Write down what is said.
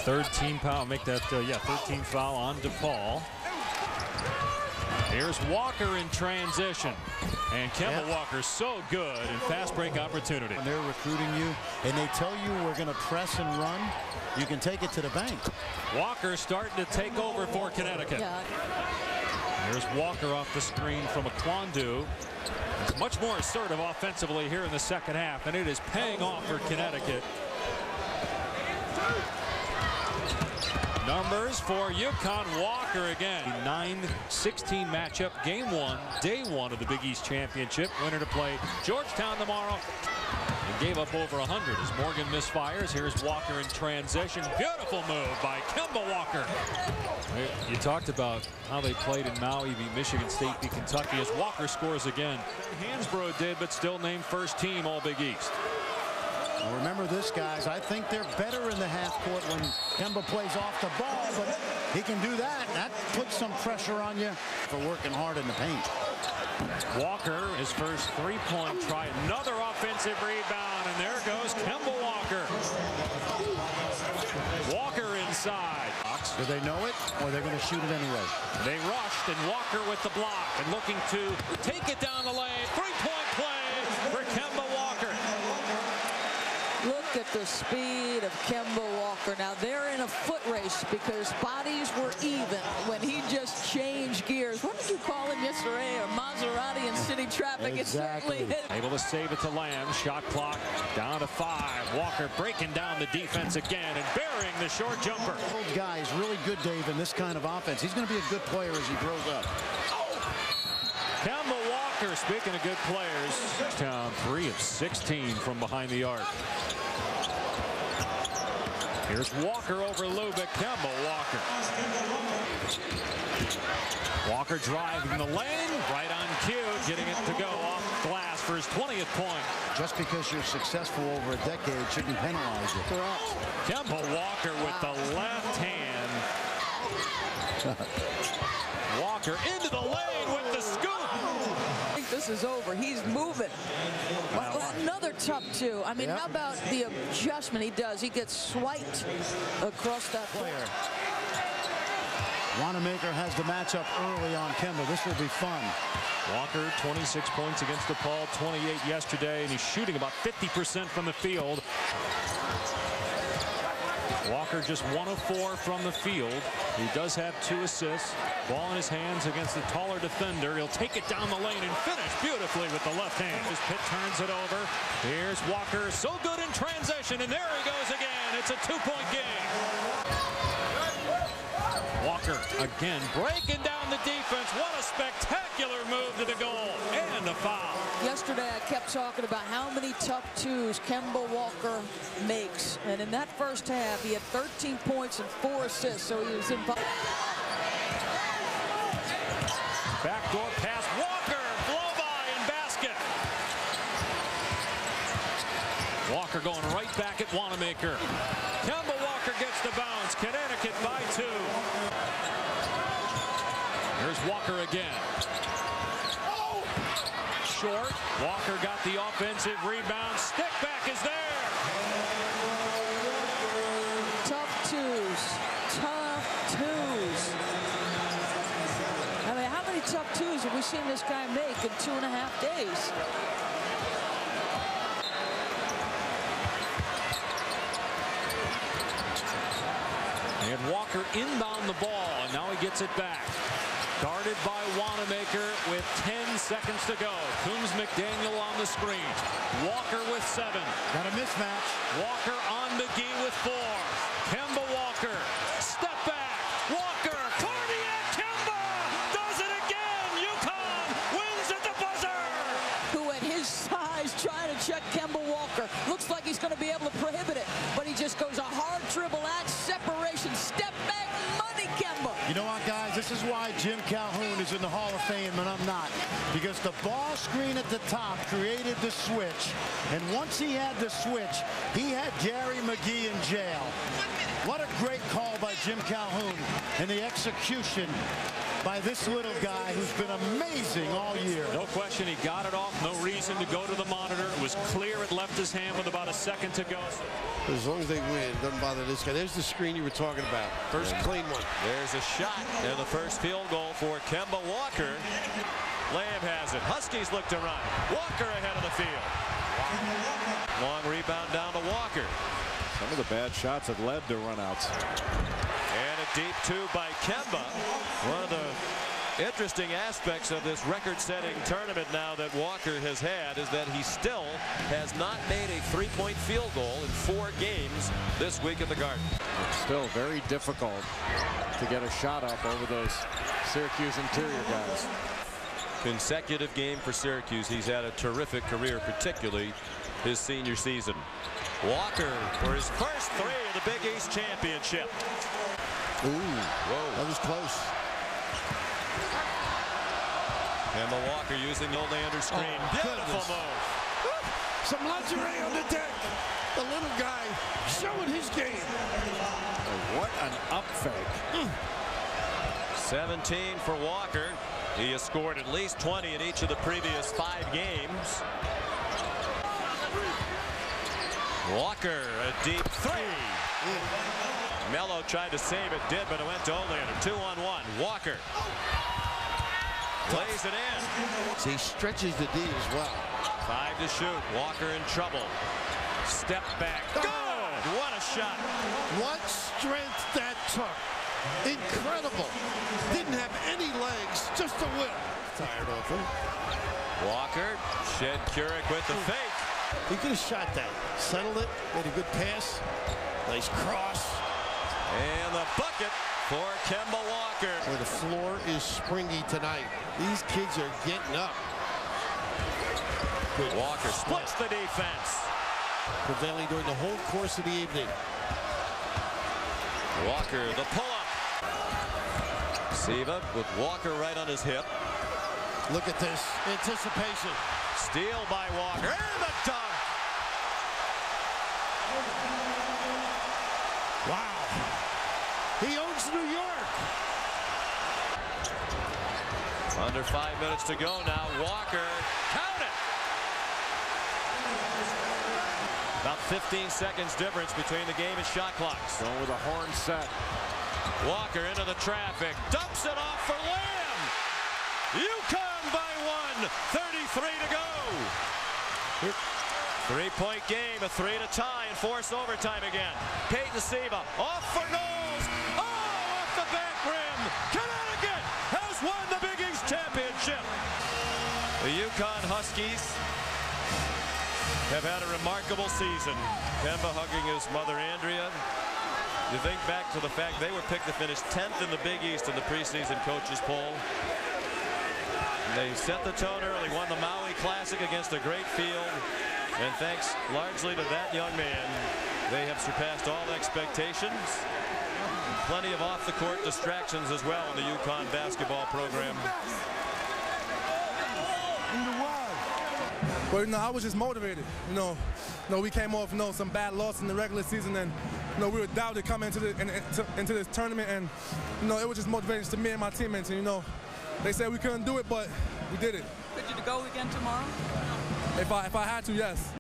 Third team foul, make that, 13th foul on DePaul. Here's Walker in transition. And Kemba Walker so good in fast break opportunity. When they're recruiting you and they tell you we're going to press and run, you can take it to the bank. Walker starting to take over for Connecticut. Here's Walker off the screen from Akwandu. It's much more assertive offensively here in the second half, and it is paying off for Connecticut. Numbers for UConn. Walker again. 9-16 matchup. Game 1, day 1 of the Big East Championship. Winner to play Georgetown tomorrow. And gave up over 100 as Morgan misfires. Here's Walker in transition. Beautiful move by Kemba Walker. You talked about how they played in Maui, beat Michigan State, beat Kentucky, as Walker scores again. Hansbrough did, but still named first team All Big East. Well, remember this, guys. I think they're better in the half court when Kemba plays off the ball, but he can do that. That puts some pressure on you for working hard in the paint. Walker, his first three-point try. Another offensive rebound, and there goes Kemba Walker. Walker inside. Do they know it, or they're going to shoot it anyway? They rushed, and Walker with the block, and looking to take it down the lane. Three-point play for Kemba Walker. Look at the speed of Kemba Walker. Now they're in a foot race because bodies were even when he just changed gears. What did you call him yesterday? Or Maserati in city traffic? Exactly. It certainly hit. Able to save it to Lamb. Shot clock down to 5. Walker breaking down the defense again and burying the short jumper. Old guy is really good, Dave, in this kind of offense. He's going to be a good player as he grows up. Kemba Walker, speaking of good players, down 3 of 16 from behind the arc. Here's Walker over Lubick. Kemba Walker. Walker driving the lane, right on cue, getting it to go off glass for his 20th point. Just because you're successful over a decade shouldn't penalize you. Correct. Kemba Walker with the left hand. Walker into the lane with the scoop. I think this is over. He's moving. Well, another tough two. I mean, how about the adjustment he does? He gets swiped across that player. Wanamaker has the matchup early on Kemba. This will be fun. Walker, 26 points against DePaul, 28 yesterday, and he's shooting about 50% from the field. Walker just 1 of 4 from the field. He does have 2 assists. Ball in his hands against the taller defender. He'll take it down the lane and finish beautifully with the left hand. As Pitt turns it over. Here's Walker, so good in transition, and there he goes again. It's a 2-point game. Walker again breaking down the defense. What a spectacular move to the goal, and a foul. Yesterday I kept talking about how many tough twos Kemba Walker makes, and in that first half he had 13 points and 4 assists, so he was in. Backdoor pass, Walker, blow by and basket. Walker going right back at Wanamaker. Kemba Walker gets the bounce. Connecticut by 2. Here's Walker again. Short. Walker got the offensive rebound. Stick back is there. Tough twos. Tough twos. I mean, how many tough twos have we seen this guy make in 2.5 days? And Walker inbound the ball, and now he gets it back. Guarded by Wanamaker with 10 seconds to go. Coombs McDaniel on the screen. Walker with 7. Got a mismatch. Walker on McGee with 4. Kemba Walker. Step back. Walker. Cardiac Kemba does it again. UConn wins at the buzzer. Who at his size trying to check Kemba Walker. Looks like he's going to be able to prohibit it. But he just goes a hard dribble at separation. Step back. Money Kemba. You know what, guys? This is why Jim Calhoun is in the Hall of Fame and I'm not. Because the ball screen at the top created the switch. And once he had the switch, he had Gary McGee in jail. What a great call by Jim Calhoun and the execution by this little guy who's been amazing all year. No question, he got it off. No reason to go to the monitor. It was clear it left his hand with about a second to go. As long as they win, it doesn't bother this guy. There's the screen you were talking about. First clean one. There's a shot and the first field goal for Kemba Walker. Lamb has it. Huskies look to run. Walker ahead of the field. Long rebound down to Walker. Some of the bad shots have led to runouts. And a deep two by Kemba. One of the interesting aspects of this record-setting tournament now that Walker has had is that he still has not made a three-point field goal in 4 games this week at the Garden. It's still very difficult to get a shot up over those Syracuse interior guys. Consecutive game for Syracuse. He's had a terrific career, particularly his senior season. Walker for his first 3 of the Big East Championship. Ooh, whoa, that was close. Kemba Walker using the Olander screen. Beautiful move. Some lingerie on the deck. The little guy showing his game. Oh, what an up fake. 17 for Walker. He has scored at least 20 in each of the previous 5 games. Walker, a deep 3. Melo tried to save it, did, but it went to Olander. 2-on-1. Walker lays it in. So he stretches the D as well. 5 to shoot. Walker in trouble. Step back. Good! What a shot. What strength that took. Incredible. Didn't have any legs, just a whip. Tired of him. Walker, Shed Keurig with the fake. He could have shot that. Settled it, made a good pass. Nice cross. And the bucket for Kemba Walker. Boy, the floor is springy tonight. These kids are getting up. Good. Walker splits the defense. Prevailing during the whole course of the evening. Walker, the pull-up. Siva with Walker right on his hip. Look at this anticipation. Steal by Walker. And the dunk. Wow. He owns New York. Under 5 minutes to go now. Walker, count it. About 15 seconds difference between the game and shot clocks. Going with a horn set. Walker into the traffic. Dumps it off for Lamb. UConn by 1. 33 to go. 3-point game. A 3 to tie and force overtime again. Peyton Siva off for Knowles. Oh, off the back rim. Connecticut has won the Big East Championship. The UConn Huskies have had a remarkable season. Kemba hugging his mother Andrea. You think back to the fact they were picked to finish 10th in the Big East in the preseason coaches poll. They set the tone early, won the Maui Classic against a great field, and thanks largely to that young man, they have surpassed all expectations. Plenty of off-the-court distractions as well in the UConn basketball program. Well, I was just motivated. We came off, some bad loss in the regular season, and we were doubted coming into this tournament, and it was just motivating to me and my teammates. And they said we couldn't do it, but we did it. Could you go again tomorrow? If I had to, yes.